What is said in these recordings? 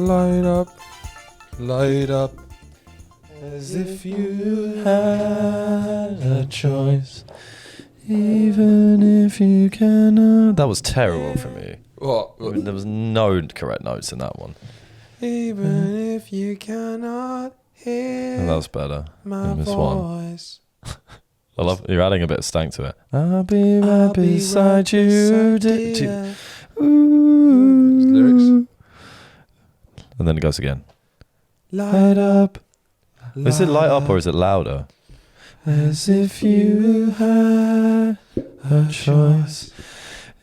light up, as if you had a choice, even if you cannot. That was terrible for me. What? There was no correct notes in that one. Even if you cannot hear. And that was better my than this voice. one. I love you're adding a bit of stank to it. I'll be right beside you, dear. Ooh. Lyrics. And then it goes again. Light up. Is it light up or is it louder? As if you had a choice,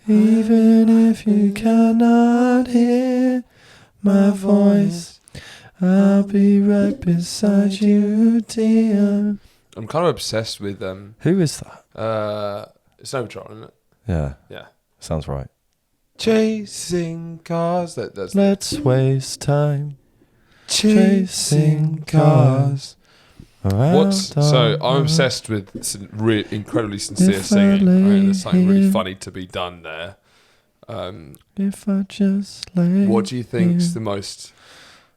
even if you cannot hear my voice, I'll be right beside you, dear. I'm kind of obsessed with Who is that? It's Snow Patrol, isn't it? Yeah, sounds right. Chasing cars. Let's waste time chasing cars. So I'm obsessed with some incredibly sincere singing. I think there's something really funny to be done there. If I just lay What do you think's the most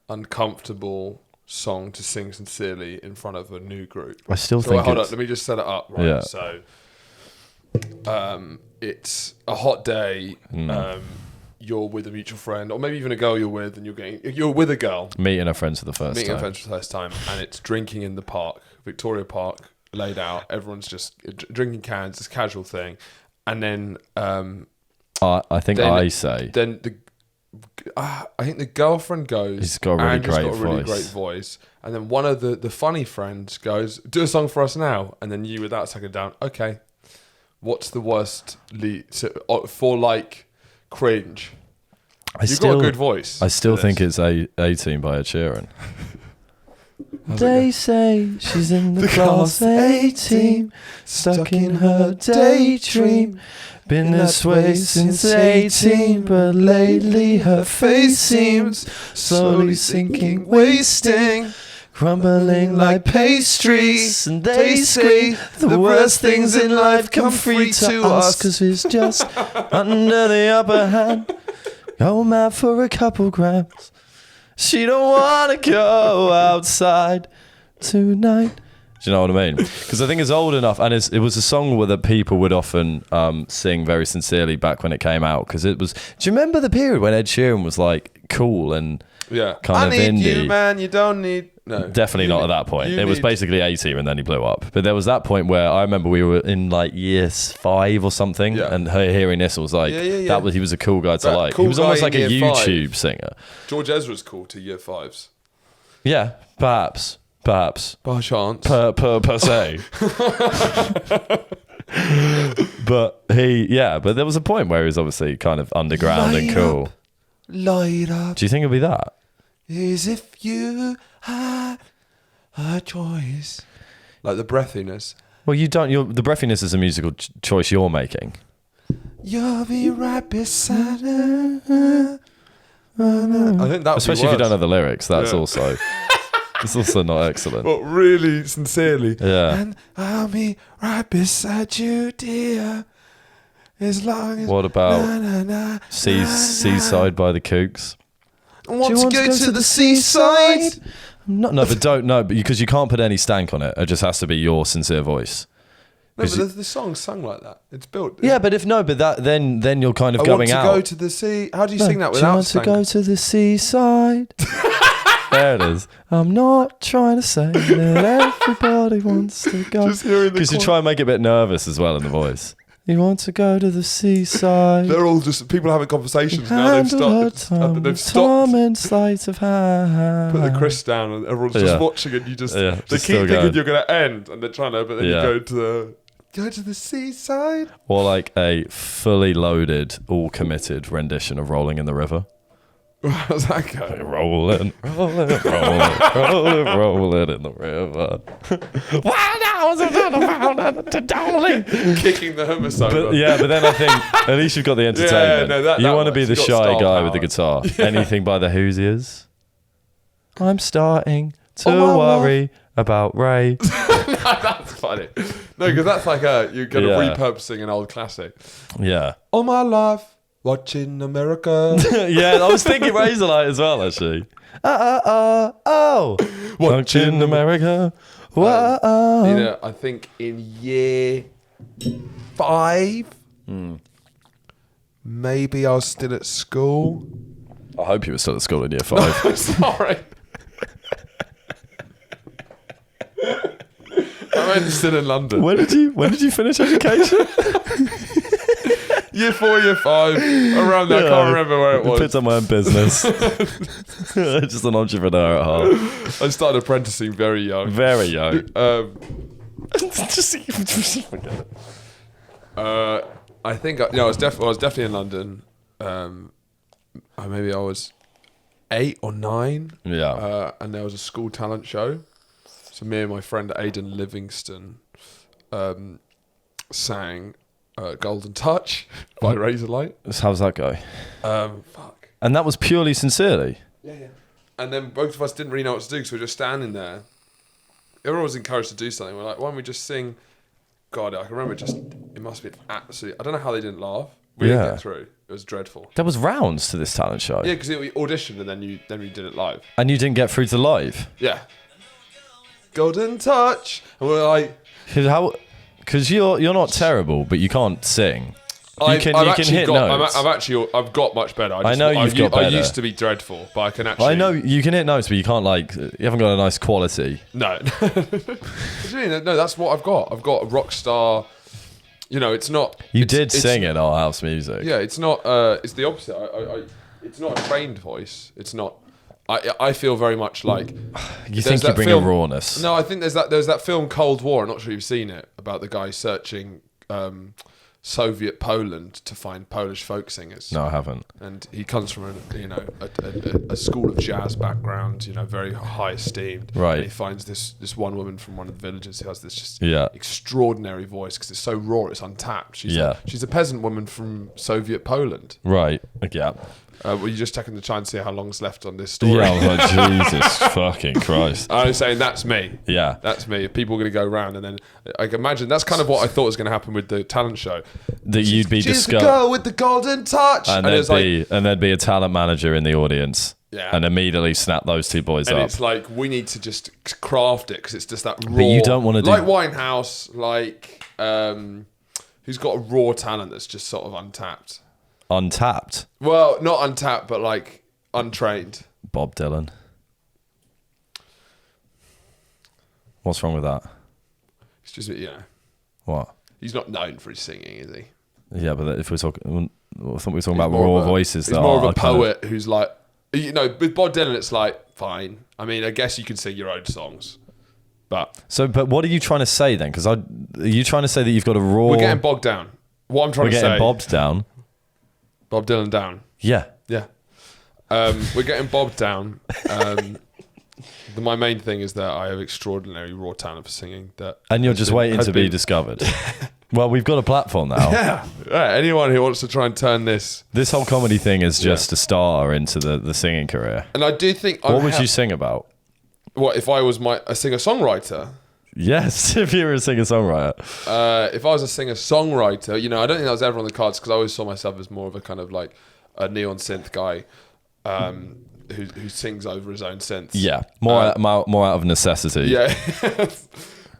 uncomfortable song to sing sincerely in front of a new group? I still think hold on, let me just set it up. Right. Yeah. So it's a hot day. You're with a mutual friend, or maybe even a girl you're with, and you're with a girl. Meeting her friends for the first time. And it's drinking in the park, Victoria Park, laid out. Everyone's just drinking cans, this casual thing. And then I think the girlfriend goes, he's got a really great voice. And then one of the funny friends goes, do a song for us now. And then you, without second down, okay, what's the worst for like cringe? You've got a good voice. I still think it's A-Team by Ed Sheeran. They say she's in the class A-Team, stuck in her daydream. Been this way since 18, but lately her face seems slowly sinking, wasting, crumbling like pastries. And they say the worst things in life come free to us, 'cause it's just under the upper hand. Go mad for a couple grams. She don't wanna go outside tonight. Do you know what I mean? Because I think it's old enough, and it was a song that people would often sing very sincerely back when it came out. Because it was. Do you remember the period when Ed Sheeran was like cool and kind of indie? I need you, man. You don't need. No, definitely not at that point. It was basically A-Team, and then he blew up. But there was that point where I remember we were in like year 5 or something, and her hearing this was like that was he was a cool guy to like. He was almost like a YouTube singer. George Ezra's cool to year 5s. Yeah, perhaps. By chance. Per se. But but there was a point where he was obviously kind of underground and cool. Light up. Do you think it'll be that? As if you had a choice. Like the breathiness. Well, you don't. The breathiness is a musical choice you're making. You'll be right beside her. I think that. Especially if you don't know the lyrics, that's also. It's also not excellent. But really sincerely. Yeah. And I'll be right beside you, dear. As long as. What about Seaside by the Kooks? I want to go to the seaside. But because you can't put any stank on it. It just has to be your sincere voice. No, but the song's sung like that. It's built. Yeah, but then you're kind of going out. I want to go to the sea. How do you sing that without stank? Do you want to go to the seaside? There it is. I'm not trying to say that everybody wants to go. Because you try and make it a bit nervous as well in the voice. You want to go to the seaside. They're all just people having conversations now. They've stopped. Tom and sleight of hand. Put the Chris down, and everyone's just watching, and you just they keep thinking you're going to end, and they're trying to, but then you go to the seaside. Or like a fully loaded, all committed rendition of "Rolling in the River." How's that go? Rolling in the river. Kicking the hummus over. But then I think at least you've got the entertainment. You want to be the shy guy with the guitar. Yeah. Anything by the Hoosiers. I'm starting to worry about Ray. That's funny. No, because that's like you're kind of repurposing an old classic. Yeah. All my life. Watching America. Yeah, I was thinking Razorlight as well, actually. Oh. Watching America. Whoa. You know, I think in year 5, maybe I was still at school. I hope you were still at school in year 5. Sorry. I meant still in London. When did you finish education? Year 4, year 5, around there. I can't remember where it was. Picked up my own business. Just an entrepreneur at heart. I started apprenticing very young. Very young. Just forget it. I think I was definitely in London. Maybe I was 8 or 9. Yeah. And there was a school talent show. So me and my friend Aidan Livingston sang "Golden Touch" by Razorlight. So how's that go? Fuck. And that was purely sincerely. Yeah. And then both of us didn't really know what to do because we were just standing there. Everyone was encouraged to do something. We're like, why don't we just sing? God, I can remember it must have been absolutely... I don't know how they didn't laugh. We didn't get through. It was dreadful. There was rounds to this talent show. Yeah, because we auditioned and then we did it live. And you didn't get through to live? Yeah. Golden Touch. And we're like... Because you're not terrible, but you can't sing. You can hit notes. I've got much better. I know you've got better. I used to be dreadful, but I can actually... I know you can hit notes, but you can't you haven't got a nice quality. No. What do you mean? No, that's what I've got. I've got a rock star... You know, it's not... You did sing in our house music. Yeah, it's not... it's the opposite. It's not a trained voice. It's not... I feel very much like... You think you bring a rawness. No, I think there's that film Cold War. I'm not sure you've seen it, about the guy searching Soviet Poland to find Polish folk singers. No, I haven't. And he comes from a school of jazz background, very high esteemed. Right. And he finds this one woman from one of the villages who has this just extraordinary voice because it's so raw, it's untapped. She's a peasant woman from Soviet Poland. Right. Yeah. Were you just checking to try and see how long's left on this story? Yeah, I was like, Jesus fucking Christ. I was saying, that's me. Yeah. That's me. People are going to go around, and then I can imagine that's kind of what I thought was going to happen with the talent show. That you'd be She's discovered. the girl with the golden touch. And there'd be a talent manager in the audience. Yeah. And immediately snap those two boys up. And it's like, we need to just craft it because it's just that raw. But you don't want to do... Like Winehouse, who's got a raw talent that's just sort of untapped. Untapped? Well, not untapped, but untrained. Bob Dylan. What's wrong with that? It's just, What? He's not known for his singing, is he? Yeah, but if we're talking... I thought we were talking about raw voices. He's more of a poet who's like... with Bob Dylan, it's like, fine. I mean, I guess you can sing your own songs. But what are you trying to say then? Because are you trying to say that you've got a raw... We're getting bogged down. What I'm trying to say... We're getting bobbed down? Bob Dylan down. Yeah. Yeah. We're getting bobbed down. My main thing is that I have extraordinary raw talent for singing. And you're just waiting to be discovered. Well, we've got a platform now. Yeah. Anyone who wants to try and turn this whole comedy thing is just a starter into the singing career. And I do think... What would you sing about? What, if I was a singer-songwriter? Yes, if you were a singer-songwriter. If I was a singer-songwriter, I don't think that was ever on the cards because I always saw myself as more of a kind of like a neon synth guy who sings over his own synths. Yeah, more out of necessity. Yeah.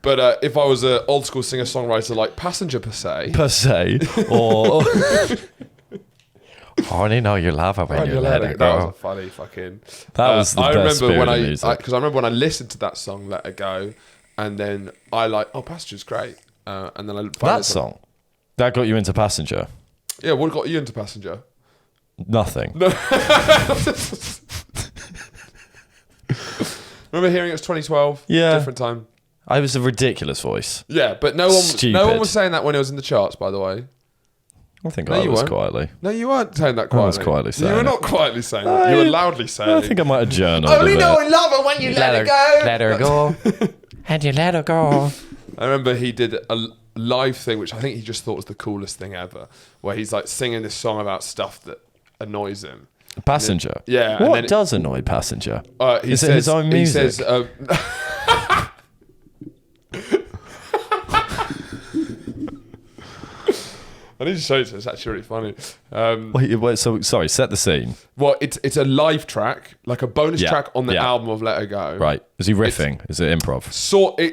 But if I was an old-school singer-songwriter like Passenger per se, or... I only know you love it when you let it go. That was a funny fucking... That was the best spirit of music. Because I remember when I listened to that song, Let It Go, and then Passenger's great. And then that song? That got you into Passenger? Yeah, what got you into Passenger? Nothing. No. Remember hearing it was 2012? Yeah. Different time. I was a ridiculous voice. Yeah, but no one was saying that when it was in the charts, by the way. I think I was quietly. No, you weren't saying that quietly. I was quietly saying it. You were not quietly saying it. You were loudly saying it. I think I might have journaled Only know I love her when you let her go. Let her go. And you let her go. I remember he did a live thing, which I think he just thought was the coolest thing ever, where he's like singing this song about stuff that annoys him. Passenger? Yeah. What does annoy Passenger? Is it his own music? He says... I need to show you this. It's actually really funny. So sorry, set the scene. Well, it's a live track, like a bonus track on the album of Let Her Go. Right. Is he riffing? Is it improv?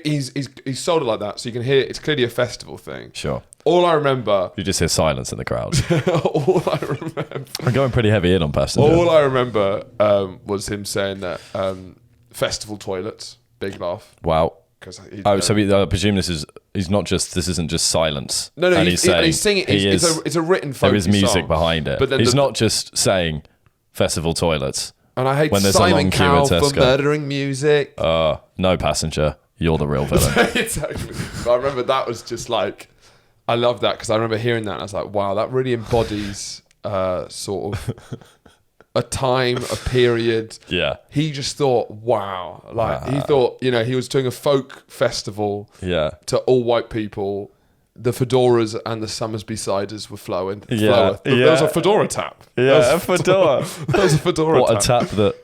He's sold it like that, so you can hear it's clearly a festival thing. Sure. All I remember... You just hear silence in the crowd. all I remember... I'm going pretty heavy in on Passenger. All I remember was him saying that festival toilets, big laugh. Wow. So I presume this isn't just silence. No, and he's singing. It's a written folk song. There is music behind it. But then he's not just saying festival toilets. And I hate when there's Simon a long Cowell queue in Tesco. for murdering music. No, Passenger. You're the real villain. Exactly. But I remember that was just like... I love that because I remember hearing that and I was like, wow, that really embodies sort of a time, a period. Yeah. He just thought, wow. He thought, he was doing a folk festival to all white people. The fedoras and the Summersby ciders were flowing. Yeah. There was a fedora tap. Yeah, a fedora. There was a fedora tap. What, a tap that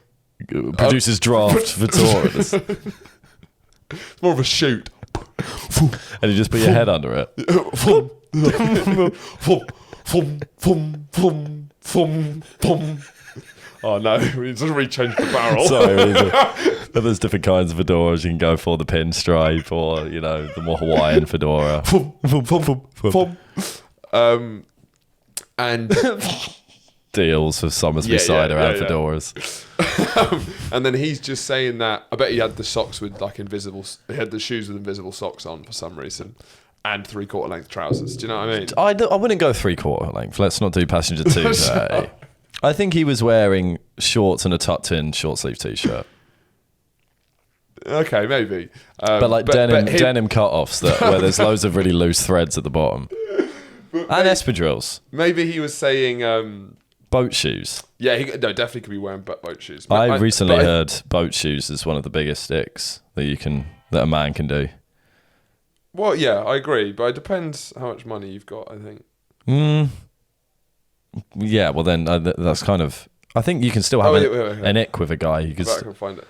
produces draft fedoras? It's more of a shoot. And you just put your head under it. Oh no, we just re-changed the barrel. Sorry, there's different kinds of fedoras. You can go for the pinstripe or, the more Hawaiian fedora. And deals for Summersby cider and fedoras. And then he's just saying that, I bet he had the socks with he had the shoes with invisible socks on for some reason. And 3/4 length trousers. Do you know what I mean? I wouldn't go 3/4 length. Let's not do Passenger 2 today. I think he was wearing shorts and a tucked-in short-sleeve t-shirt. Okay, maybe. But denim cut-offs where there's loads of really loose threads at the bottom. And espadrilles. Maybe he was saying... boat shoes. Yeah, definitely could be wearing boat shoes. I recently heard boat shoes is one of the biggest sticks that a man can do. Well, yeah, I agree, but it depends how much money you've got, I think. Yeah, well then that's kind of... I think you can still have an ick with a guy. You could I can find it.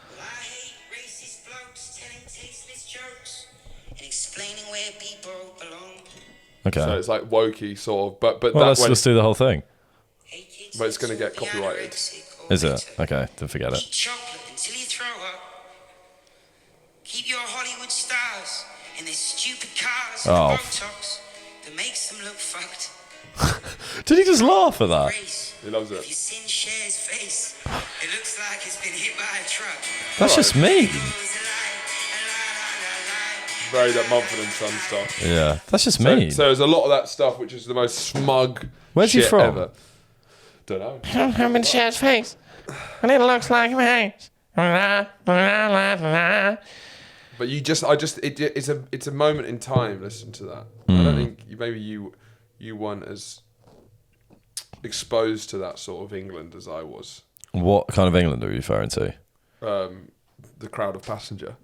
Racist blokes telling tasteless jokes and explaining where people belong. Okay. So it's like wokey sort of, but well, let's do the whole thing. But it's going to get copyrighted. Is it? Okay, then forget it. Eat chocolate until you throw up. Keep your Hollywood stars in their stupid cars and Botox that makes them look fucked. Did he just laugh at that? He loves it. If your sin shares face, it looks like it's been hit by a truck. That's just mean. Very that Mumford and Son stuff. Yeah, that's just mean. So there's a lot of that stuff which is the most smug Where's he from? ever. Don't know. I'm in Shad's face, and it looks like my face. But it's a moment in time. Listen to that. I don't think maybe you weren't as exposed to that sort of England as I was. What kind of England are you referring to? The crowd of Passenger.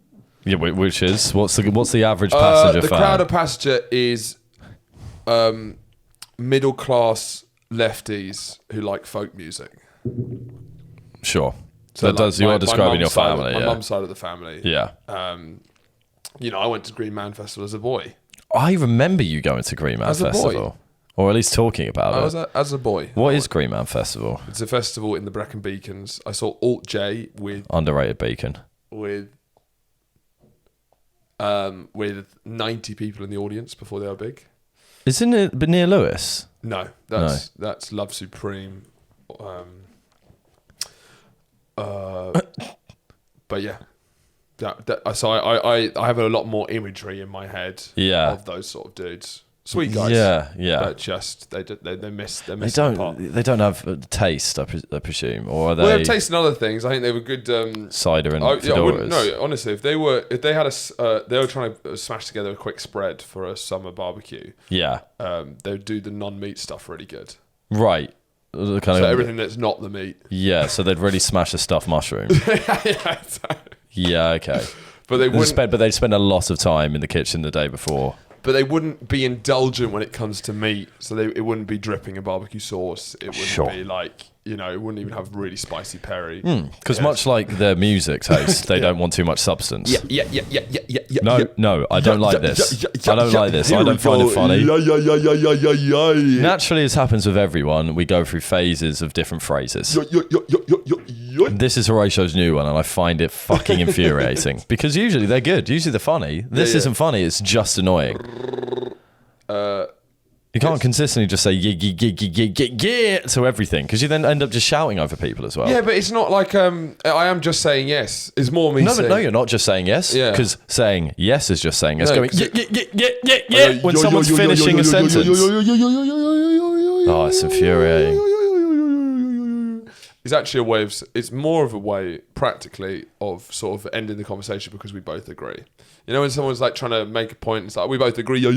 Yeah, which is what's the average Passenger the fan? The crowd of Passenger is middle class lefties who like folk music. Sure. So you are describing your family. My mum's side of the family. Yeah. I went to Green Man Festival as a boy. I remember you going to Green Man Festival. Or at least talking about it. As a boy. What is Green Man Festival? It's a festival in the Brecon Beacons. I saw Alt J with... Underrated Beacon. With 90 people in the audience before they were big. Isn't it near Lewis? No, that's Love Supreme. But yeah. So I have a lot more imagery in my head of those sort of dudes. Sweet guys. Yeah. But just they miss the part. They don't have taste, I presume, or are they? Well, they have taste in other things. I think they were good. Cider and fedoras. No, honestly, if they were trying to smash together a quick spread for a summer barbecue. Yeah. They would do the non-meat stuff really good. Right. Everything that's not the meat. Yeah. So they'd really smash a stuffed mushroom. Yeah. Yeah. Okay. But they'd spend a lot of time in the kitchen the day before. But they wouldn't be indulgent when it comes to meat, so it wouldn't be dripping in barbecue sauce. It wouldn't be like, it wouldn't even have really spicy Perry. Because much like their music taste, they don't want too much substance. Yeah. No, I don't like this. I don't like this. I don't find it funny. Naturally, as happens with everyone, we go through phases of different phrases. This is Horatio's new one, and I find it fucking infuriating. Because usually they're good. Usually they're funny. This isn't funny. It's just annoying. You can't consistently just say yeah to everything, because you then end up just shouting over people as well. Yeah, but it's not like I am just saying yes. It's more me saying... No, you're not just saying yes. Yeah. Because saying yes is just saying yes. No, Going yeah when someone's finishing a sentence. Oh, it's infuriating. It's actually a way of... It's more of a way, practically, of sort of ending the conversation because we both agree. You know, when someone's like trying to make a point, it's like, we both agree. So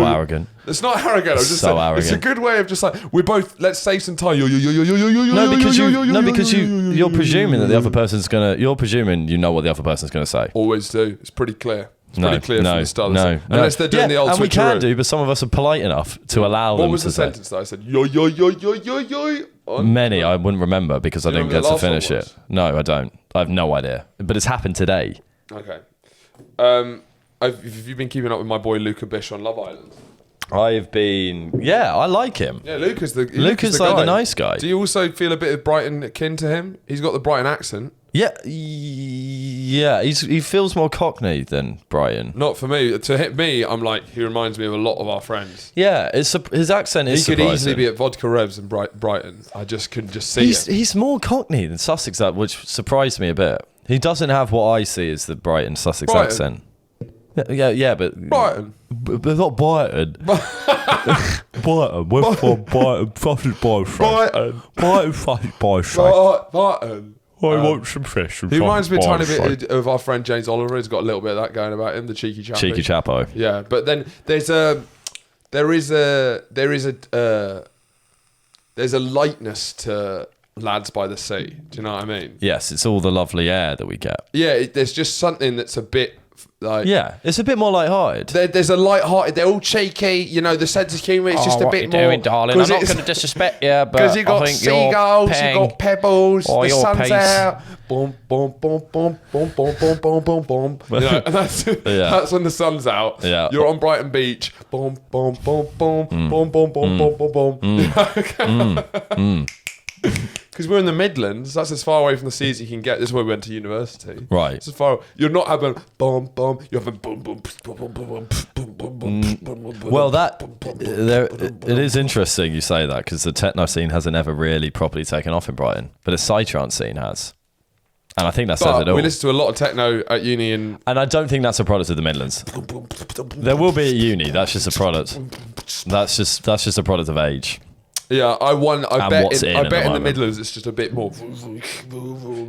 arrogant. It's not arrogant. I'm just So saying, arrogant. it's a good way of just like, we both, let's save some time. No, because you're presuming that the other person's gonna. You're presuming you know what the other person's gonna say. Always do. It's pretty clear. It's pretty clear from the start. No. Unless they're doing the old and we can switcheroo. do, but some of us are polite enough to allow them What was to the say. sentence that I said? Yo, yo, yo, yo, yo, yo. Many I wouldn't remember because I Do you didn't get remember to the last finish one it. No, I don't. I have no idea. But it's happened today. Okay. Have you been keeping up with my boy Luca Bish on Love Island? I've been. Yeah, I like him. Yeah, Luca's the Like the nice guy. Do you also feel a bit of Brighton akin to him? He's got the Brighton accent. Yeah, he feels more Cockney than Brian. Not for me. To hit me, I'm like, he reminds me of a lot of our friends. Yeah, his accent is He could surprising. easily be at Vodka Revs in Brighton. I just can just see it. He's more Cockney than Sussex, which surprised me a bit. He doesn't have what I see as the Brighton Sussex accent. Yeah, but Brighton. But not Brighton. Brighton. We're from Brighton. Sausage by Brighton sausage by Brighton. I want some fish. He reminds me a tiny bit of our friend James Oliver. He's got a little bit of that going about him, the cheeky chappy. Cheeky chapo. Yeah, but then there's a lightness to Lads by the Sea. Do you know what I mean? Yes, it's all the lovely air that we get. Yeah, there's just something that's a bit like... Yeah, it's a bit more light-hearted. There's a light-hearted... They're all cheeky. You know, the sense of humour is just a bit more... What you doing, darling? I'm not going to disrespect you, but because you got I think seagulls, you you're got pebbles, or the your sun's pace. out. Boom, boom, boom, boom, boom, boom, boom, boom, boom, boom. You know, and that's when the sun's out. Yeah. You're on Brighton Beach. Boom, boom, boom, boom, boom, boom, boom, boom, boom, boom. Because we're in the Midlands, that's as far away from the sea as you can get. This is where we went to university. Right. It's as far. You're not having boom, boom. You're having boom, boom, boom, boom, boom, boom, boom, boom, boom. Well, it is interesting you say that, because the techno scene hasn't ever really properly taken off in Brighton, but the psytrance scene has. And I think that says it all. We listen to a lot of techno at uni, and I don't think that's a product of the Midlands. There will be at uni. That's just a product. That's just a product of age. yeah, I bet in the moment. Midlands it's just a bit more.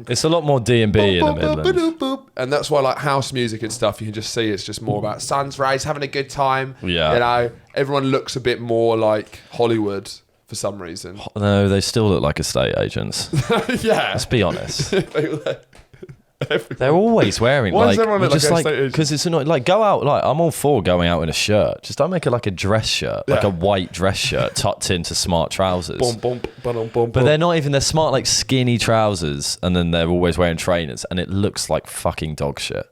It's a lot more D&B in the Midlands. And that's why, like, house music and stuff, you can just see it's just more about sun's rays, having a good time. Yeah. You know, everyone looks a bit more like Hollywood for some reason. No, they still look like estate agents. Yeah. Let's be honest. Everyone. They're always wearing Why does like, everyone look just like like, estate agents? because it's annoying. Like, go out. Like, I'm all for going out in a shirt. Just don't make it like a dress shirt, like Yeah. a white dress shirt tucked into smart trousers. Boom, boom, boom, boom, But they're not even. They're smart, like skinny trousers, and then they're always wearing trainers, and it looks like fucking dog shit.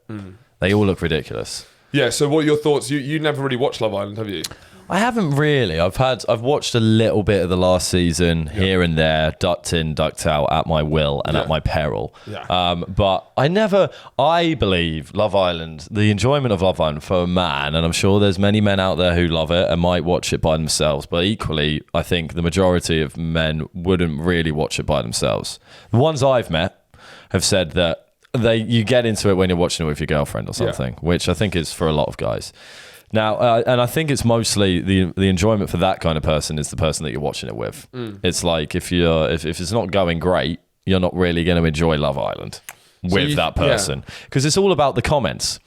They all look ridiculous. Yeah, so what are your thoughts? You never really watched Love Island, have you? I haven't really. I've watched a little bit of the last season here and there, ducked in, ducked out at my will and at my peril. Yeah. But I believe Love Island, the enjoyment of Love Island for a man, and I'm sure there's many men out there who love it and might watch it by themselves, but equally, I think the majority of men wouldn't really watch it by themselves. The ones I've met have said that you get into it when you're watching it with your girlfriend or something, which I think is for a lot of guys. Now, and I think it's mostly the enjoyment for that kind of person is the person that you're watching it with. It's like if it's not going great, you're not really going to enjoy Love Island with that person, because it's all about the comments.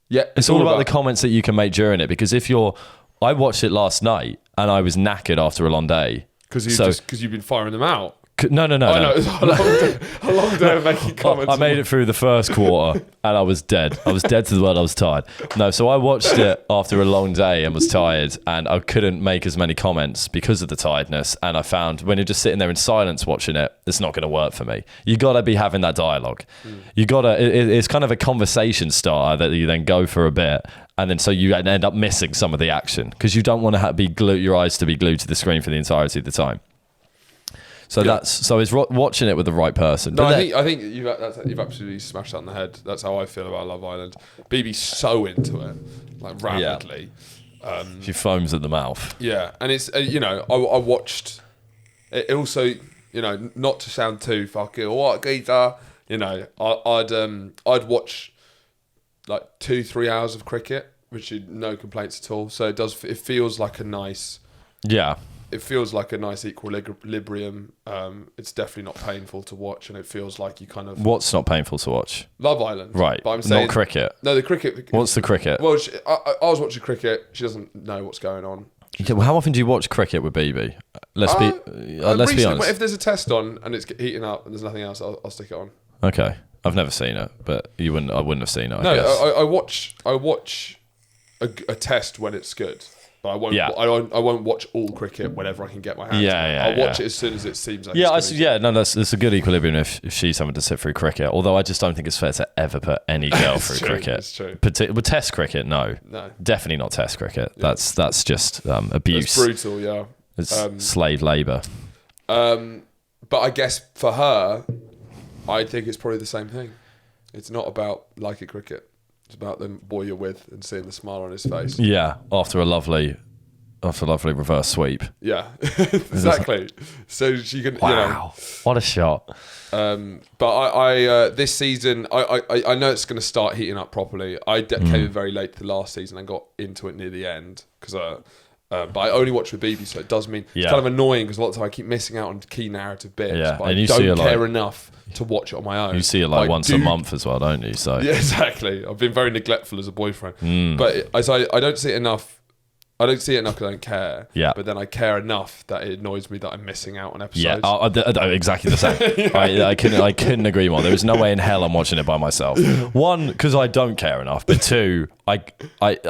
Yeah, It's all about the comments that you can make during it. Because I watched it last night and I was knackered after a long day. Because you've been firing them out. No. Oh, no, it was a long day of making comments. I made it through the first quarter and I was dead. I was dead to the world. I was tired. No, so I watched it after a long day and was tired, and I couldn't make as many comments because of the tiredness. And I found when you're just sitting there in silence watching it, it's not going to work for me. You got to be having that dialogue. You got to. It's kind of a conversation starter that you then go for a bit, and then so you end up missing some of the action because you don't want to be your eyes to be glued to the screen for the entirety of the time. So it's watching it with the right person. No, I think you've absolutely smashed that on the head. That's how I feel about Love Island. BB's so into it, like rapidly. Yeah. She foams at the mouth. Yeah, and it's I watched it also. Not to sound too fucking what geezer. I'd watch like 2-3 hours of cricket, which is no complaints at all. So it feels like a nice. Yeah. It feels like a nice equilibrium. It's definitely not painful to watch, and it feels like you kind of... What's not painful to watch? Love Island. Right, but I'm saying, not cricket. No, the cricket... What's the cricket? Well, I was watching cricket. She doesn't know what's going on. How often do you watch cricket with BB? Let's be honest. If there's a test on and it's heating up and there's nothing else, I'll stick it on. Okay. I've never seen it, but I wouldn't have seen it, I guess. I watch a test when it's good. But I won't. Yeah. I won't watch all cricket whenever I can get my hands on it. I'll watch it as soon as it seems like. That's a good equilibrium if she's having to sit through cricket. Although I just don't think it's fair to ever put any girl through cricket. It's true. With Test cricket, no, definitely not Test cricket. Yeah. That's just abuse. It's brutal. Yeah, it's slave labour. But I guess for her, I think it's probably the same thing. It's not about liking cricket. It's about the boy you're with and seeing the smile on his face. Yeah, after a lovely reverse sweep. Yeah, exactly. So she can. Wow, what a shot! But I this season, I know it's going to start heating up properly. I came in very late to the last season and got into it near the end because but I only watch with BB, so it does mean it's kind of annoying because a lot of the time I keep missing out on key narrative bits. Yeah, but and I don't care enough to watch it on my own. You see it once a month as well, don't you? So yeah, exactly. I've been very neglectful as a boyfriend, but I don't see it enough. I don't see it enough because I don't care. Yeah. But then I care enough that it annoys me that I'm missing out on episodes. Yeah, exactly the same. I couldn't agree more. There is no way in hell I'm watching it by myself. One, because I don't care enough. But two, I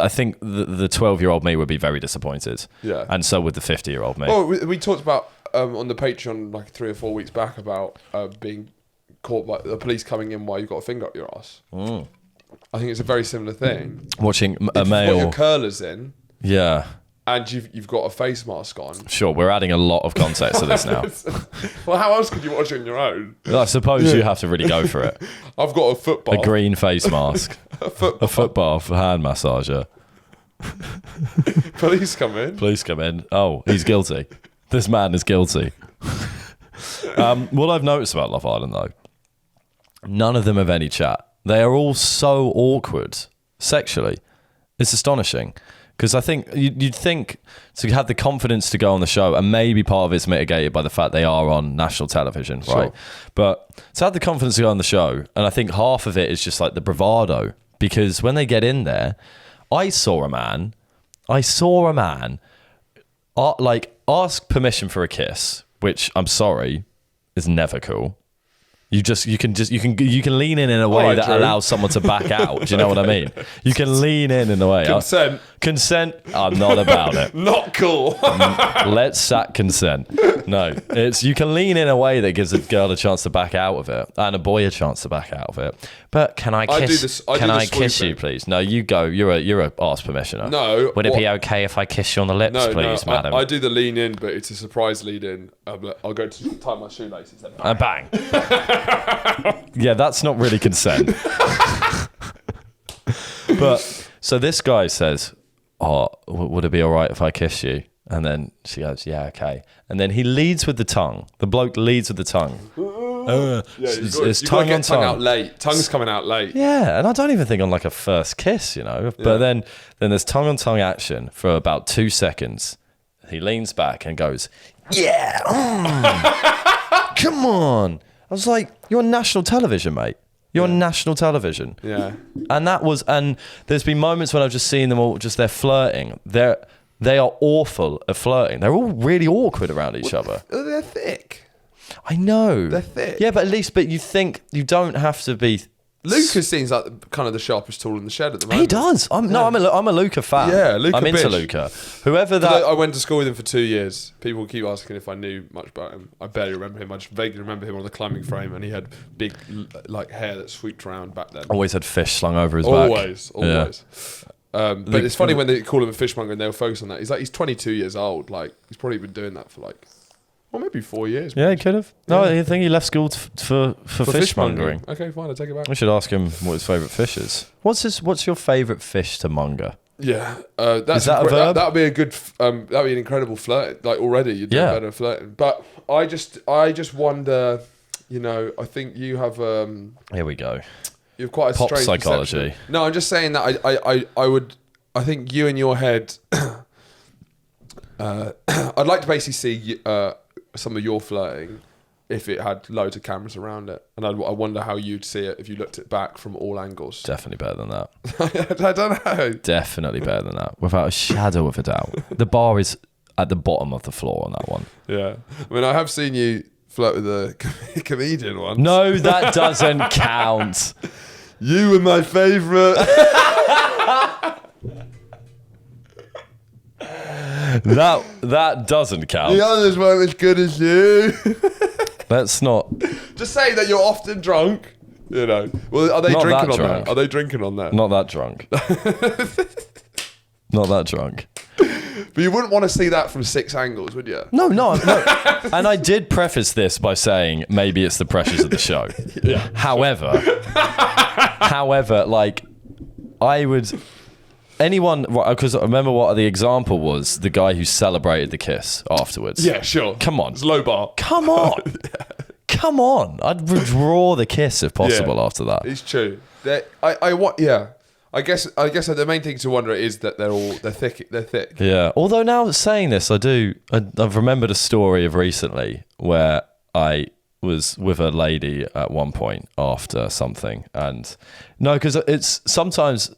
think the 12-year-old me would be very disappointed. Yeah. And so would the 50-year-old me. Oh, we talked about on the Patreon like 3 or 4 weeks back about being caught by the police coming in while you've got a finger up your ass. I think it's a very similar thing. Watching a male... If you've got your curlers in... Yeah. And you've got a face mask on. Sure, we're adding a lot of context to this now. Well, how else could you watch it on your own? I suppose you have to really go for it. I've got a foot bath. A green face mask. a foot bath, a hand massager. Police come in. Police come in. Oh, he's guilty. This man is guilty. What I've noticed about Love Island, though, none of them have any chat. They are all so awkward sexually. It's astonishing. Because I think you'd think to have the confidence to go on the show, and maybe part of it's mitigated by the fact they are on national television, right? But to have the confidence to go on the show, and I think half of it is just like the bravado. Because when they get in there, I saw a man like ask permission for a kiss, which I'm sorry is never cool. You can lean in a way that allows someone to back out. Do you know what I mean? You can lean in a way. Consent. I'm not about it. Not cool. Let's sack consent. No, you can lean in a way that gives a girl a chance to back out of it and a boy a chance to back out of it. But can I kiss? Can I kiss you, please? No, you go. You're a arse permissioner. No. Would it be okay if I kiss you on the lips, please, madam? I do the lean in, but it's a surprise lean in. I'll go to tie my shoelaces. Then bang. Yeah, that's not really consent. But so this guy says, "Oh, would it be all right if I kiss you?" And then she goes, "Yeah, okay." And then he leads with the tongue. The bloke leads with the tongue. It's tongue on tongue out late. Tongue's coming out late. Yeah, and I don't even think on like a first kiss, you know. But then there's tongue on tongue action for about 2 seconds. He leans back and goes, "Yeah, come on." I was like, "You're on national television, mate. You're on national television." Yeah. And there's been moments when I've just seen them all they're flirting. They are awful at flirting. They're all really awkward around each other. They're thick. I know. They're thick. Yeah, but at least, you think you don't have to be. Lucas seems like kind of the sharpest tool in the shed at the moment. He does. I'm a Luca fan. Yeah, Luca I'm into Bish. Luca. Whoever that. I went to school with him for 2 years. People keep asking if I knew much about him. I barely remember him. I just vaguely remember him on the climbing frame, and he had big like hair that swooped around back then. Always had fish slung over his back. Always. But it's funny when they call him a fishmonger and they'll focus on that. He's 22 years old. Like he's probably been doing that for maybe 4 years. Yeah, he could have. No, I think he left school for fishmongering. Okay, fine. I'll take it back. We should ask him what his favourite fish is. What's your favourite fish to monger? Yeah, is that a verb? That'd be a good. That'd be an incredible flirt. Like already, you're doing better at flirting. But I just wonder. I think you have. Here we go. You have quite a pop strange psychology. perception. No, I'm just saying that I think you in your head. I'd like to basically see some of your flirting if it had loads of cameras around it, and I wonder how you'd see it if you looked it back from all angles. Definitely better than that. I don't know. Definitely better than that, without a shadow of a doubt. The bar is at the bottom of the floor on that one. Yeah, I mean, I have seen you flirt with a comedian once. No, that doesn't count. You were my favourite. That doesn't count. The others weren't as good as you. Let's not. Just say that you're often drunk. Well, are they Not drinking that on drunk. that? Are they drinking on that? Not that drunk. Not that drunk. But you wouldn't want to see that from 6 angles, would you? No. And I did preface this by saying maybe it's the pressures of the show. Yeah. However, like, I would. Anyone, because I remember what the example was, the guy who celebrated the kiss afterwards. Yeah, sure. Come on. It's low bar. Come on. Come on. I'd withdraw the kiss if possible after that. It's true. I guess the main thing to wonder is that they're thick. They're thick. Yeah. Although now saying this, I've remembered a story of recently where I was with a lady at one point after something, and no, because it's sometimes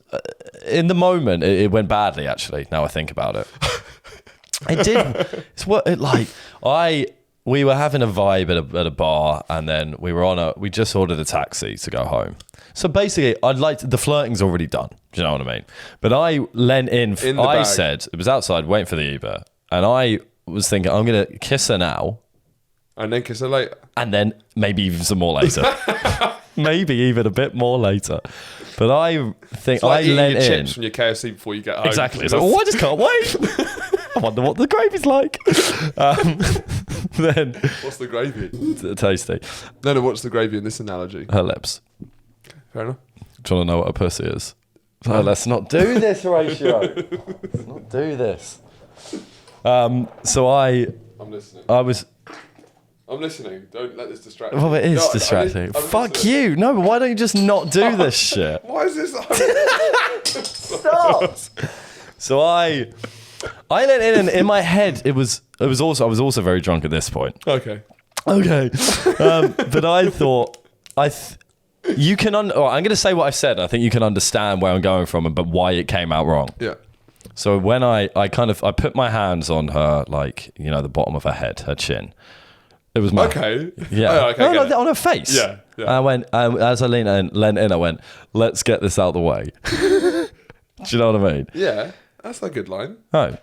in the moment it went badly. Actually, now I think about it, it did. We were having a vibe at a bar, and then we just ordered a taxi to go home. So basically, the flirting's already done. Do you know what I mean? But I leant in. I said it was outside waiting for the Uber, and I was thinking I'm gonna kiss her now. And then kiss her later. And then maybe even some more later. Maybe even a bit more later. But I think I leant in. Chips from your KFC before you get home. Exactly. It's like, I just can't wait. I wonder what the gravy's like. Then what's the gravy? Tasty. No, what's the gravy in this analogy? Her lips. Okay, fair enough. Do you want to know what a pussy is? Oh, let's not do this, Horatio. Let's not do this. I'm listening. I'm listening. Don't let this distract you. Well, it is distracting. Fuck listening. you. No, but why don't you just not do this shit? Why is this? Stop. So I let in, and in my head, I was also very drunk at this point. Okay. But I thought, you can, I'm going to say what I said. I think you can understand where I'm going from, but why it came out wrong. Yeah. So when I put my hands on her, like, the bottom of her head, her chin. It was my... Okay. Yeah. Oh, okay, no, on her face. Yeah. I went, as I leaned in, I went, let's get this out of the way. Do you know what I mean? Yeah. That's a good line. Oh.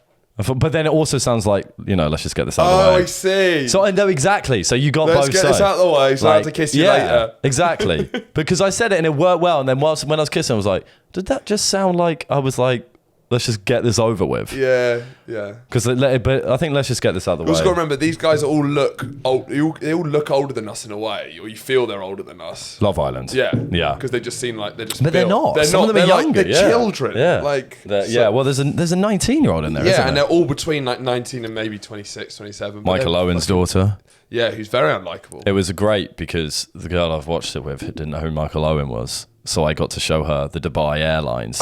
But then it also sounds like, let's just get this out of the way. Oh, I see. So I know exactly. So you got both sides. Let's get this out of the way so I have to kiss you later. Exactly. Because I said it and it worked well. And then when I was kissing, I was like, did that just sound like I was like, let's just get this over with? Yeah. But I think let's just get this out of the way. We've got to remember, these guys all look old. They all look older than us in a way, or you feel they're older than us. Love Island. Yeah. Yeah. Because they just seem like they're just. But they're not. They're Some not. of them are younger. Like, they're children. Yeah. Well, there's a 19-year-old in there. Yeah, isn't and there? they're all between like 19 and maybe 26, 27. Michael Owen's daughter. Yeah, who's very unlikable. It was great because the girl I've watched it with didn't know who Michael Owen was, so I got to show her the Dubai Airlines.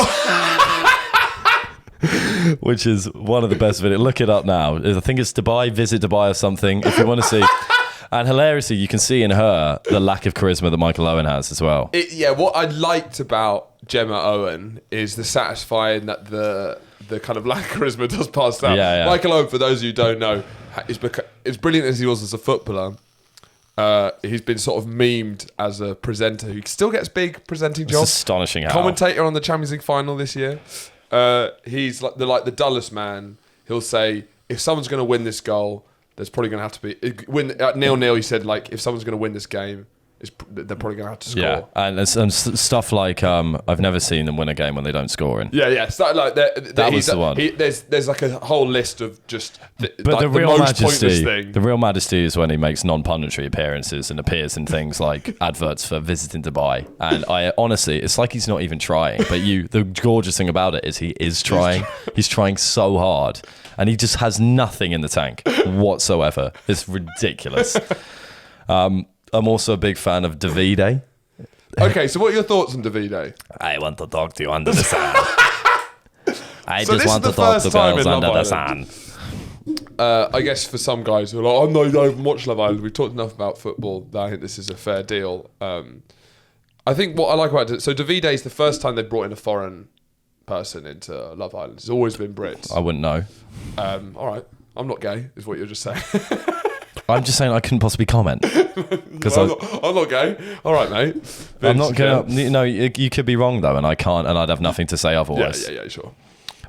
Which is one of the best videos. Look it up now. I think it's Visit Dubai or something, if you want to see. And hilariously, you can see in her the lack of charisma that Michael Owen has as well. What I liked about Gemma Owen is the satisfying that the kind of lack of charisma does pass down. Yeah. Michael Owen, for those of you who don't know, is as brilliant as he was as a footballer, He's been sort of memed as a presenter who still gets big presenting It's jobs. astonishing how. Commentator on the Champions League final this year. He's like the dullest man. He'll say, if someone's going to win this goal, there's probably going to have to be... At 0-0, he said, like, if someone's going to win this game, they're probably going to have to score. Yeah, and stuff like I've never seen them win a game when they don't score in. Yeah. So, like, that was the one. There's like a whole list of just But like the real most pointless majesty, thing. the real majesty is when he makes non-punditry appearances and appears in things like adverts for visiting Dubai. And I honestly, it's like he's not even trying. But the gorgeous thing about it is he is trying. He's trying so hard, and he just has nothing in the tank whatsoever. It's ridiculous. I'm also a big fan of Davide. Okay, so what are your thoughts on Davide? I want to talk to you under the sun. I So just this want is to the talk first to time girls in under Love the Island. sun. I guess for some guys who are like, oh no, you don't even watch Love Island. We've talked enough about football that I think this is a fair deal. I think what I like about it, so Davide is the first time they brought in a foreign person into Love Island. It's always been Brits. I wouldn't know. All right, I'm not gay, is what you're just saying. I'm just saying I couldn't possibly comment because I'm not gay. All right, mate. I'm not gonna. No, you could be wrong though, and I can't, and I'd have nothing to say otherwise. Yeah, sure.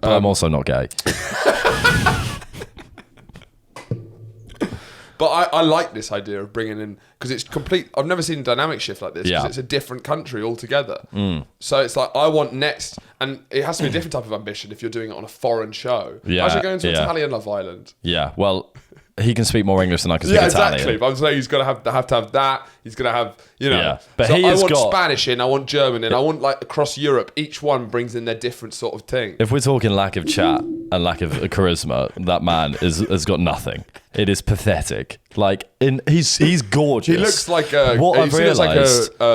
But I'm also not gay. But I like this idea of bringing in, because it's complete. I've never seen a dynamic shift like this, because Yeah. it's a different country altogether. So it's like, I want next, and it has to be a different type of ambition if you're doing it on a foreign show. Yeah, As you're going to yeah. Italian Love Island. Yeah. Well, he can speak more English than I can speak Yeah, Italian. exactly. But I'm saying he's going to have that. He's going to have, Yeah. But so he I has want got- Spanish in. I want German in. I want, like, across Europe. Each one brings in their different sort of thing. If we're talking lack of chat and lack of charisma, that man has got nothing. It is pathetic. Like, he's gorgeous. He looks like a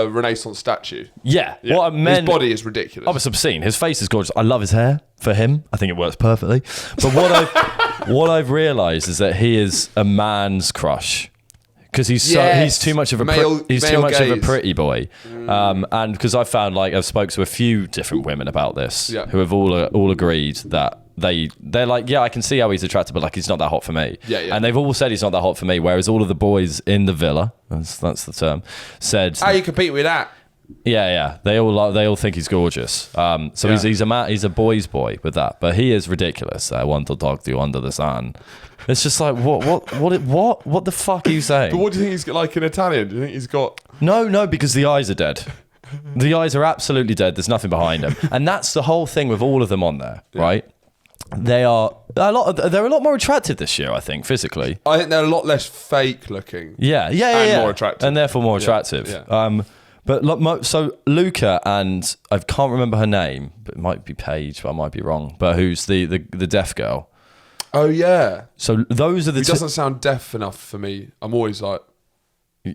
Renaissance statue. Yeah. What I meant. His body is ridiculous. Oh, it's obscene. His face is gorgeous. I love his hair for him. I think it works perfectly. But what I've realised is that he is a man's crush. Because he's too much of a male gaze. pretty boy, and because I found, like, I've spoke to a few different women about this, Yeah. who have all agreed that they're like, yeah, I can see how he's attractive, but like, he's not that hot for me. Yeah. And they've all said he's not that hot for me, whereas all of the boys in the villa, that's the term, said, How you compete with that? yeah, they all think he's gorgeous. So Yeah. he's a boy's boy with that, but he is ridiculous. I want to talk to you under the sun. It's just like, what the fuck are you saying? But what do you think he's got, like, in Italian? Do you think he's got... No, because the eyes are dead. The eyes are absolutely dead. There's nothing behind them, and that's the whole thing with all of them on there, right? They're a lot more attractive this year, I think, physically. I think they're a lot less fake looking. Yeah, And more attractive. and therefore more attractive. yeah. But so Luca and I can't remember her name, but it might be Paige, but I might be wrong. But who's the deaf girl? Oh, yeah. So those are the He doesn't sound deaf enough for me. I'm always like...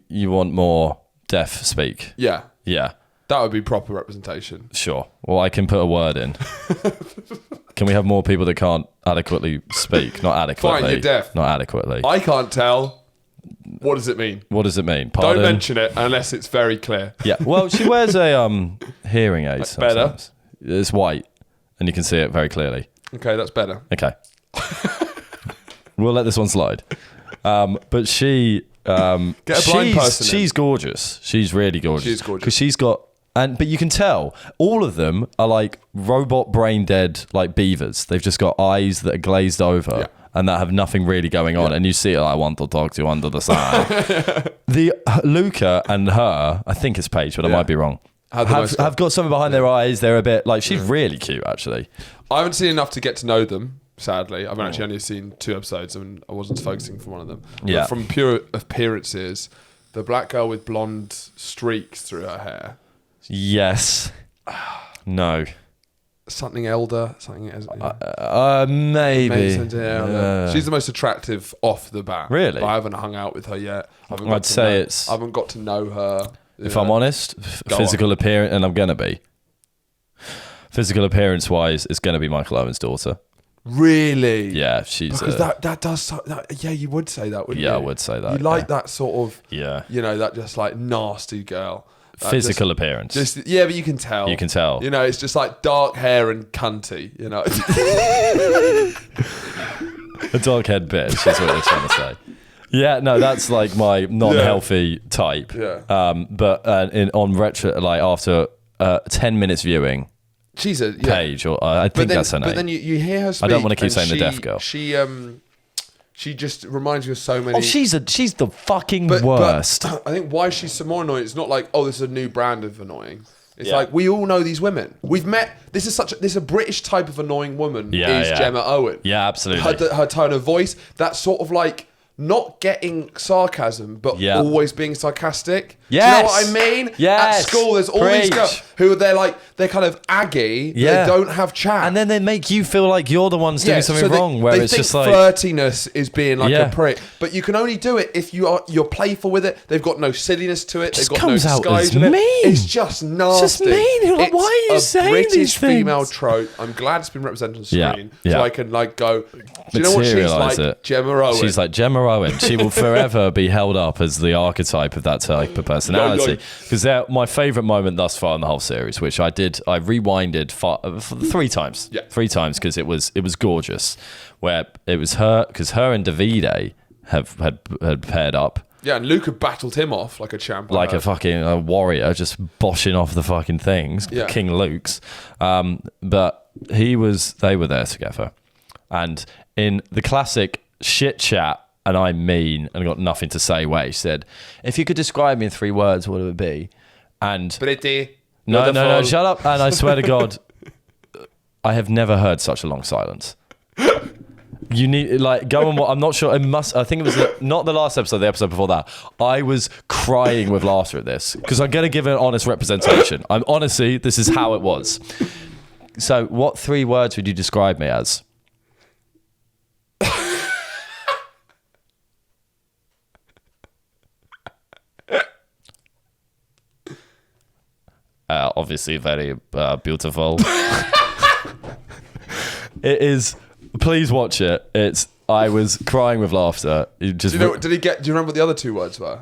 You want more deaf speak? Yeah. Yeah. That would be proper representation. Sure. Well, I can put a word in. Can we have more people that can't adequately speak? Not adequately. Fine, you're deaf. Not adequately. I can't tell. What does it mean? What does it mean? Pardon? Don't mention it unless it's very clear. Yeah. Well, she wears a hearing aid. That's better. Sometimes. It's white, and you can see it very clearly. Okay, that's better. Okay. We'll let this one slide. But she... Get a blind person in. She's gorgeous. She's really gorgeous. She is gorgeous. Because she's got... But you can tell, all of them are like robot brain dead, like beavers. They've just got eyes that are glazed over. Yeah. And that have nothing really going on, and you see it like, I want to talk to you under the sun. Luca and her, I think it's Paige, but I might be wrong. Have got something behind their eyes. They're a bit like, she's really cute, actually. I haven't seen enough to get to know them, sadly. I've actually only seen 2 episodes and I wasn't focusing for one of them. Yeah. But from pure appearances, the black girl with blonde streaks through her hair. Yes. No. Something elder, something... Maybe. She's the most attractive off the bat. Really? But I haven't hung out with her yet. I'd say it's... I haven't got to know her. If I'm honest, physical appearance, and I'm going to be. Physical appearance-wise, it's going to be Michael Owen's daughter. Really? Yeah, she's... Because that does... yeah, you would say that, wouldn't you? Yeah, I would say that. You like that sort of... Yeah. You know, that just like nasty girl. Physical appearance. Yeah, but you can tell. You can tell. You know, it's just like dark hair and cunty, you know. A dog-head bitch is what they're trying to say. Yeah, no, that's like my non-healthy type. Yeah. But on retro, like after 10 minutes viewing, she's a Page, or I think that's her name. But then you hear her speak. I don't want to keep and saying the deaf girl. She just reminds you of so many. Oh, she's the fucking worst. But I think why she's so more annoying. It's not like, oh, this is a new brand of annoying. It's like we all know these women. We've met. This is a British type of annoying woman. Is Gemma Owen. Yeah, absolutely. Her tone of voice. That sort of like not getting sarcasm, but always being sarcastic. Yes. Do you know what I mean? Yes. At school, there's all these girls who they're kind of aggy. Yeah. They don't have chat. And then they make you feel like you're the ones doing something wrong, where it's just like flirtiness is being like a prick. But you can only do it if you're playful with it. They've got no silliness to it. They've got no disguise in it. It's just nasty. It's just mean. You're like, why are you saying British these things? female trope. I'm glad it's been represented on screen, Yeah. so I can like go. Do you know what she's like? Gemma Owen. She's like Gemma Owen. She will forever be held up as the archetype of that type of personality. Because my favourite moment thus far in the whole series, which I rewinded 3 times. Yeah. 3 times because it was gorgeous. Where it was her, because her and Davide had paired up. Yeah, and Luca battled him off like a champ. Like a fucking warrior, just boshing off the fucking things. Yeah. King Luke's. But they were there together. And in the classic shit chat, and I'm mean and got nothing to say way, she said, if you could describe me in 3 words, what would it be? And pretty. No, shut up. And I swear to God, I have never heard such a long silence. You need, like, go and watch. I'm not sure. I think it was not the last episode, the episode before that. I was crying with laughter at this because I'm going to give an honest representation. Honestly, this is how it was. So, what 3 words would you describe me as? Obviously very beautiful. It is. Please watch it. I was crying with laughter. Do you remember what the other 2 words were?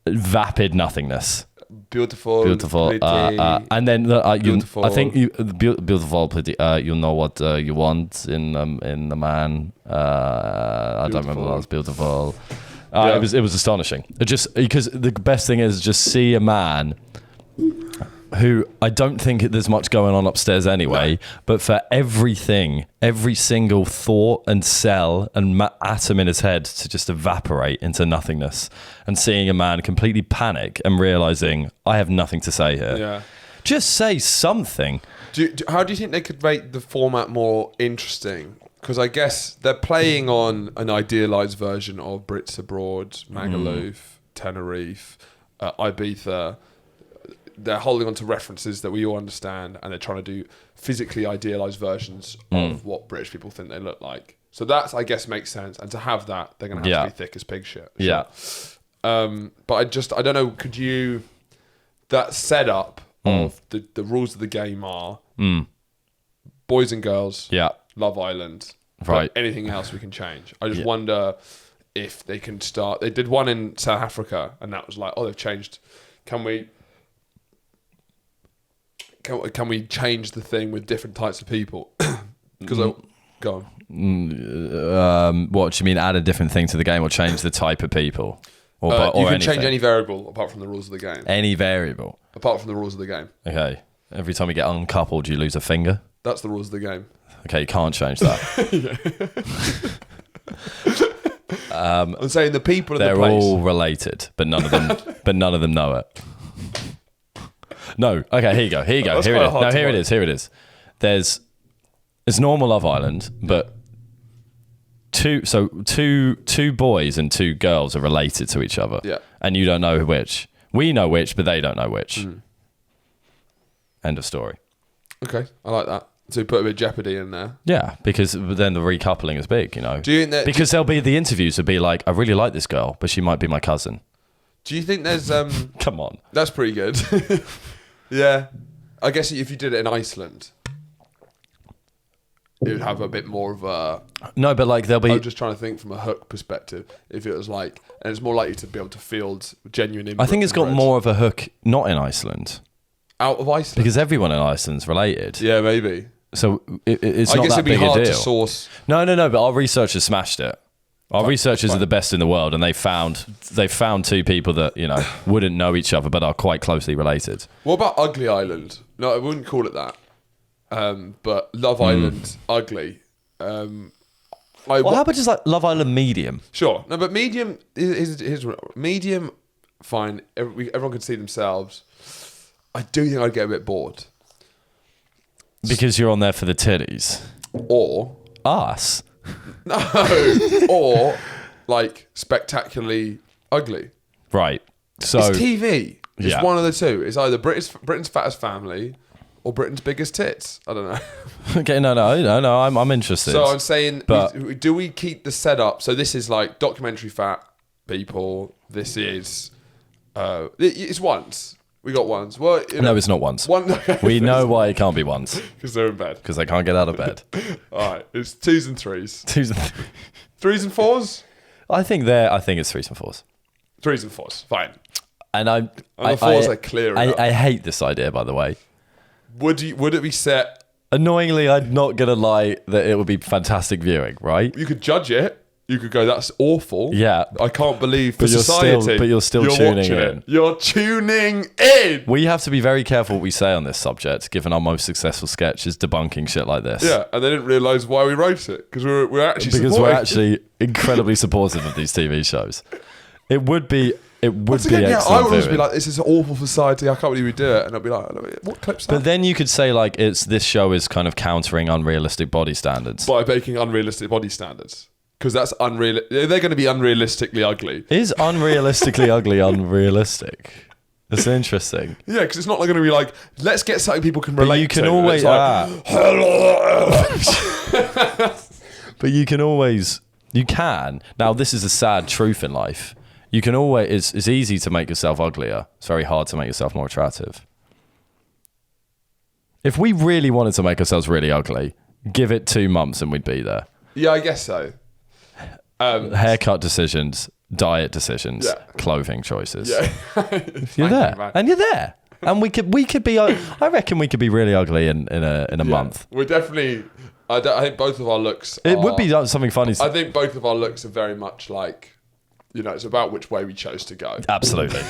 Vapid nothingness. Beautiful. Pretty, and then beautiful. I think beautiful, pretty. You know what you want in the man. I don't remember what was beautiful. It was astonishing. Just because the best thing is just see a man who I don't think there's much going on upstairs anyway, but for everything, every single thought and cell and atom in his head to just evaporate into nothingness, and seeing a man completely panic and realizing I have nothing to say here. Yeah. Just say something. How do you think they could make the format more interesting? Because I guess they're playing on an idealized version of Brits Abroad, Magaluf, Tenerife, Ibiza. They're holding on to references that we all understand, and they're trying to do physically idealized versions of what British people think they look like. So that's, I guess, makes sense. And to have that, they're going to have to be thick as pig shit. Sure. Yeah. But I don't know, that setup of the rules of the game are boys and girls, Love Island, right? Anything else we can change. I just wonder if they can start. They did one in South Africa, and that was like, oh, they've changed. Can we change the thing with different types of people? Because go on. What do you mean? Add a different thing to the game, or change the type of people, or you can anything? Change any variable apart from the rules of the game. Any variable apart from the rules of the game. Okay. Every time you get uncoupled, you lose a finger. That's the rules of the game. Okay, you can't change that. I'm saying the people in the place. They're all related, but none of them know it. No. Okay, here you go. Here it is. No, here it is. There's normal Love Island, but two boys and 2 girls are related to each other. Yeah. And you don't know which. We know which, but they don't know which. End of story. Okay, I like that. So you put a bit of jeopardy in there. Yeah, because then the recoupling is big, you know. Do you think that? Because there'll be the interviews will be like, I really like this girl, but she might be my cousin. Do you think there's Come on. That's pretty good. Yeah. I guess if you did it in Iceland, it would have a bit more of a... No, but like there'll be... I'm just trying to think from a hook perspective. If it was like... And it's more likely to be able to field genuine input. I think it's got more of a hook not in Iceland. Out of Iceland? Because everyone in Iceland's related. Yeah, maybe. So it's I not guess that it'd be big a hard deal. to source. No, but our researchers smashed it. Our researchers are the best in the world, and they found two people that, you know, wouldn't know each other but are quite closely related. What about Ugly Island? No, I wouldn't call it that. But Love Island, ugly. How about just like Love Island medium? Sure. No, but medium is medium. Fine. Everyone can see themselves. I do think I'd get a bit bored. Because you're on there for the titties. Or us. No. Or like spectacularly ugly. Right. So it's TV. It's yeah. one of the two. It's either Britain's fattest family or Britain's biggest tits. I don't know. Okay, no. I'm interested. So I'm saying, but do we keep the setup? So this is like documentary fat people. This is it's once. We got ones. Well, no, it's not once. We know why it can't be once. Because they're in bed. Because they can't get out of bed. All right, it's 2s and 3s. 2s and 3s and 4s. I think it's 3s and 4s. 3s and 4s. Fine. And the 4s are clear. I hate this idea, by the way. Would it be set? Annoyingly, I'm not gonna lie that it would be fantastic viewing, right? You could judge it. You could go, that's awful. Yeah. I can't believe but for society. You're still tuning in. You're tuning in. We have to be very careful what we say on this subject, given our most successful sketch is debunking shit like this. Yeah, and they didn't realise why we wrote it, because we're actually incredibly supportive of these TV shows. It would be excellent. Yeah, I would always be like, this is an awful society, I can't believe we do it. And I'd be like, what clip's that? But then you could say, like, this show is kind of countering unrealistic body standards. By making unrealistic body standards. Because that's unreal. They're going to be unrealistically ugly. Is unrealistically ugly unrealistic? That's interesting. Yeah, because it's not going to be like, let's get something people can relate to. You can always... hello. But you can. Now, this is a sad truth in life. You can always... It's easy to make yourself uglier. It's very hard to make yourself more attractive. If we really wanted to make ourselves really ugly, give it 2 months and we'd be there. Yeah, I guess so. Haircut decisions, diet decisions, yeah. Clothing choices. Yeah. You're there. And you're there. And we could be... I reckon we could be really ugly in a month. We're definitely... I think both of our looks It would be something funny. I think both of our looks are very much like... You know, it's about which way we chose to go. Absolutely.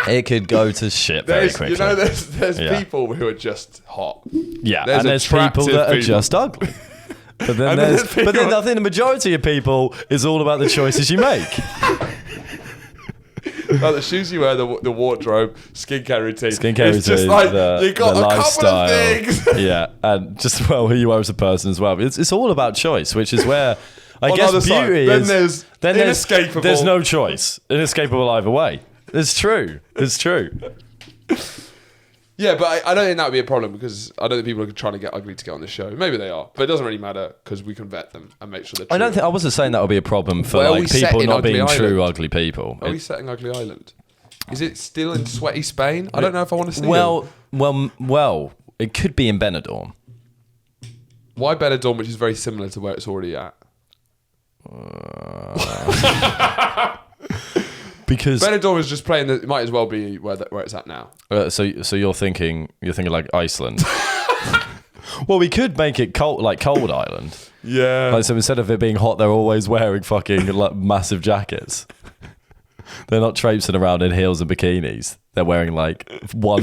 It could go to shit very quickly. You know, there's people who are just hot. Yeah, and there's people that are just ugly. But then I think the majority of people is all about the choices you make. Like the shoes you wear, the wardrobe, skincare routine. It's just like you got a lifestyle. couple of things. Yeah, and just who you are as a person as well. It's all about choice, which is where I guess beauty is. Then there's inescapable. There's no choice. Inescapable either way. It's true. Yeah, but I don't think that would be a problem because I don't think people are trying to get ugly to get on this show. Maybe they are, but it doesn't really matter because we can vet them and make sure they're true. I wasn't saying that would be a problem for like people not being true ugly people. Are we setting Ugly Island? Is it still in sweaty Spain? I don't know if I want to see Well, it could be in Benidorm. Why Benidorm, which is very similar to where it's already at? Because Benidorm is just playing. It might as well be where it's at now. So you're thinking like Iceland. Well, we could make it cold Island. Yeah. Like, so instead of it being hot, they're always wearing fucking like massive jackets. They're not traipsing around in heels and bikinis. They're wearing like one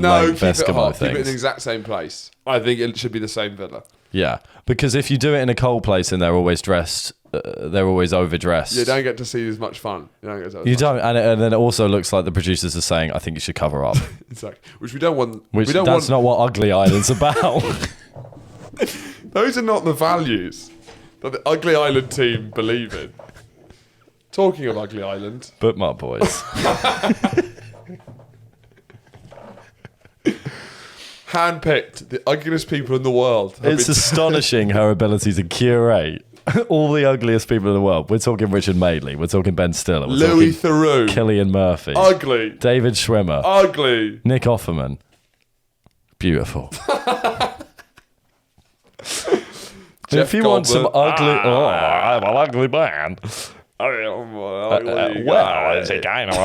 like Eskimo things. Keep it in the exact same place. I think it should be the same villa. Yeah, because if you do it in a cold place and they're always dressed, they're always overdressed. You don't get to see as much fun. And then it also looks like the producers are saying, "I think you should cover up." Exactly. Which we don't want. That's not what Ugly Island's about. Those are not the values that the Ugly Island team believe in. Talking of Ugly Island, Bookmark boys. handpicked the ugliest people in the world. It's astonishing her ability to curate all the ugliest people in the world. We're talking Richard Madeley. We're talking Ben Stiller. We're Louis Theroux. Killian Murphy. Ugly. David Schwimmer. Ugly. Nick Offerman. Beautiful. If you want some ugly... Oh, I'm an ugly man. Well, it's a kind of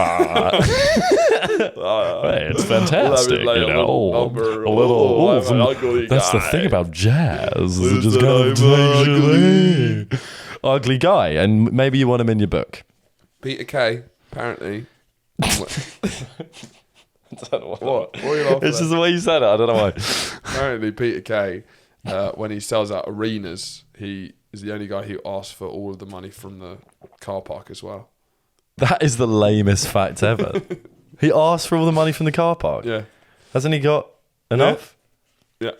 it's fantastic, you know. A little. That's the thing about jazz. It just kind of takes you there. Ugly guy, and maybe you want him in your book. Peter Kay, apparently. What? What are you laughing It's at? just the way you said it. I don't know why. Apparently, Peter Kay, when he sells out arenas, he is the only guy who asks for all of the money from the car park as well. That is the lamest fact ever. He asked for all the money from the car park. Yeah. Hasn't he got enough? Yeah.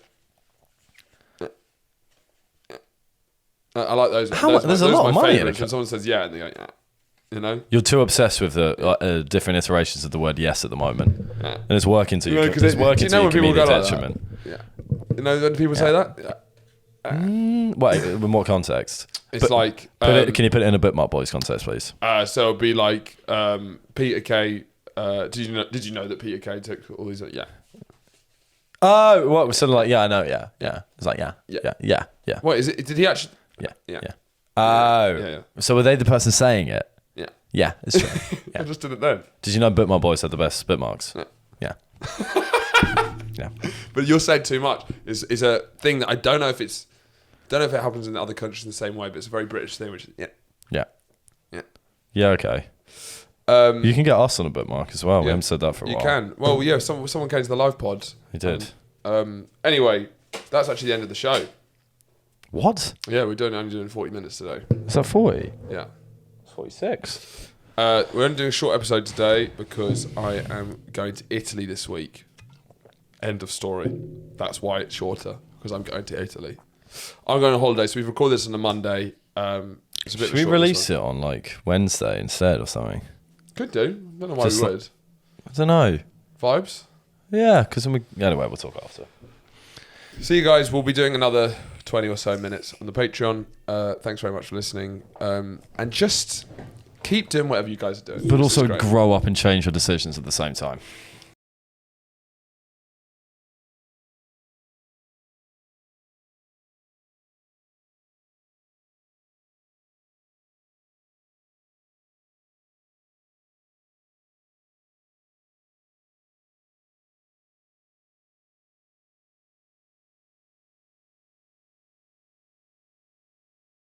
I like those. There's a lot of money in it. When someone says yeah, and they go yeah. You know? You're too obsessed with the different iterations of the word yes at the moment. Yeah. And it's working to you. It's It's working to your comedic like detriment. Yeah. You know when people say that? Yeah. Wait, in what context? It's like... can you put it in a Bookmark Boys context, please? So it'll be like Peter Kay... did you know that Peter Kay took all these... Yeah. Oh, what? Sort of like, yeah, I know, yeah. It's like, yeah. What is it? Did he actually... Yeah. Oh. Yeah. So were they the person saying it? Yeah. Yeah, it's true. I just did it then. Did you know Bookmark Boys had the best bookmarks? Yeah. Yeah. But you're saying too much. Is a thing that I don't know if it happens in other countries in the same way, but it's a very British thing, which is Yeah, okay. You can get us on a bookmark as well. We haven't said that for a while. You can. Well, yeah, someone came to the live pod. He did. Anyway, that's actually the end of the show. What? Yeah, we're only doing 40 minutes today. Is that 40? Yeah. 46. We're only doing a short episode today because I am going to Italy this week. End of story. That's why it's shorter, because I'm going to Italy. I'm going on holiday, so we've recorded this on a Monday. It's a bit Should we release it on like Wednesday instead or something? Could do. Don't know why we would. I don't know. Vibes? Yeah, because anyway, we'll talk after. See you guys. We'll be doing another 20 or so minutes on the Patreon. Thanks very much for listening. And just keep doing whatever you guys are doing. But also grow up and change your decisions at the same time.